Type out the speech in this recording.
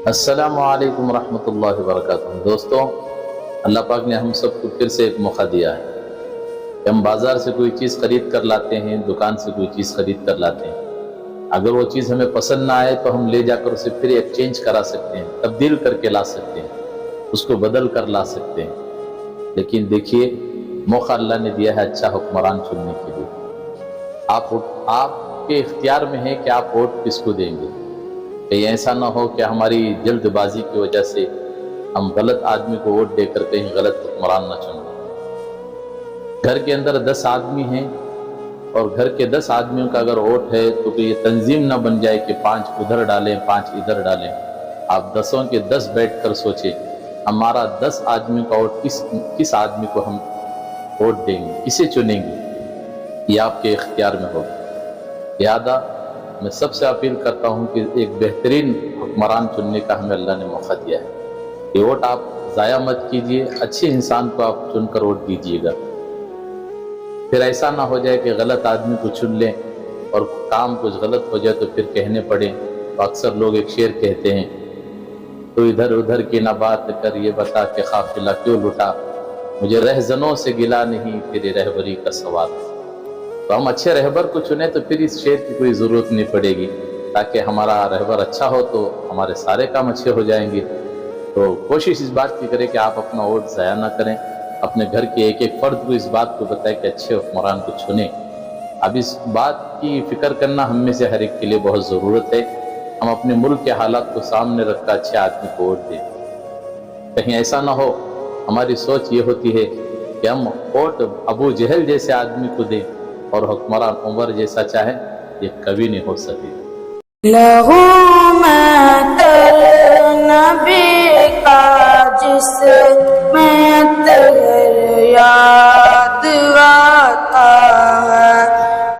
السلام علیکم ورحمۃ اللہ وبرکاتہ۔ دوستوں، اللہ پاک نے ہم سب کو پھر سے ایک موقع دیا ہے کہ ہم بازار سے کوئی چیز خرید کر لاتے ہیں، دکان سے کوئی چیز خرید کر لاتے ہیں۔ اگر وہ چیز ہمیں پسند نہ آئے تو ہم لے جا کر اسے پھر ایکسچینج کرا سکتے ہیں، تبدیل کر کے لا سکتے ہیں، اس کو بدل کر لا سکتے ہیں۔ لیکن دیکھیے، موقع اللہ نے دیا ہے اچھا حکمران چننے کے لیے۔ آپ کے اختیار میں ہے کہ آپ ووٹ کس کو دیں گے۔ کہ ایسا نہ ہو کہ ہماری جلد بازی کی وجہ سے ہم غلط آدمی کو ووٹ دے کر کہیں غلط حکمران نہ چن لیں۔ گھر کے اندر 10 آدمی ہیں اور گھر کے 10 آدمیوں کا اگر ووٹ ہے تو کہ یہ تنظیم نہ بن جائے کہ 5 ادھر ڈالیں 5 ادھر ڈالیں۔ آپ 10 کے 10 بیٹھ کر سوچیں ہمارا 10 آدمیوں کا ووٹ کس آدمی کو ہم ووٹ دیں گے، کسے چنیں گے، یہ آپ کے اختیار میں ہوگا۔ لہذا میں سب سے اپیل کرتا ہوں کہ ایک بہترین حکمران چننے کا ہمیں اللہ نے موقع دیا ہے۔ یہ ووٹ آپ ضائع مت کیجئے، اچھے انسان کو آپ چن کر ووٹ دیجئے گا۔ پھر ایسا نہ ہو جائے کہ غلط آدمی کو چن لیں اور کام کچھ غلط ہو جائے تو پھر کہنے پڑے۔ تو اکثر لوگ ایک شعر کہتے ہیں، تو ادھر ادھر کی نہ بات کر، یہ بتا کہ قافلہ کیوں لٹا، مجھے رہزنوں سے گلا نہیں، تیری رہبری کا سوال۔ تو ہم اچھے رہبر کو چنیں تو پھر اس شعر کی کوئی ضرورت نہیں پڑے گی، تاکہ ہمارا رہبر اچھا ہو تو ہمارے سارے کام اچھے ہو جائیں گے۔ تو کوشش اس بات کی کریں کہ آپ اپنا ووٹ ضائع نہ کریں، اپنے گھر کے ایک ایک فرد کو اس بات کو بتائیں کہ اچھے حکمران کو چنیں۔ اب اس بات کی فکر کرنا ہم میں سے ہر ایک کے لیے بہت ضرورت ہے۔ ہم اپنے ملک کے حالات کو سامنے رکھ کر اچھے آدمی کو ووٹ دیں۔ کہیں ایسا نہ ہو، ہماری سوچ یہ ہوتی ہے کہ ہم ووٹ ابو جہل جیسے آدمی کو دیں اور حکمران عمر جیسا چاہے، یہ کبھی نہیں ہو سکے۔ لہو مات نبی کا جس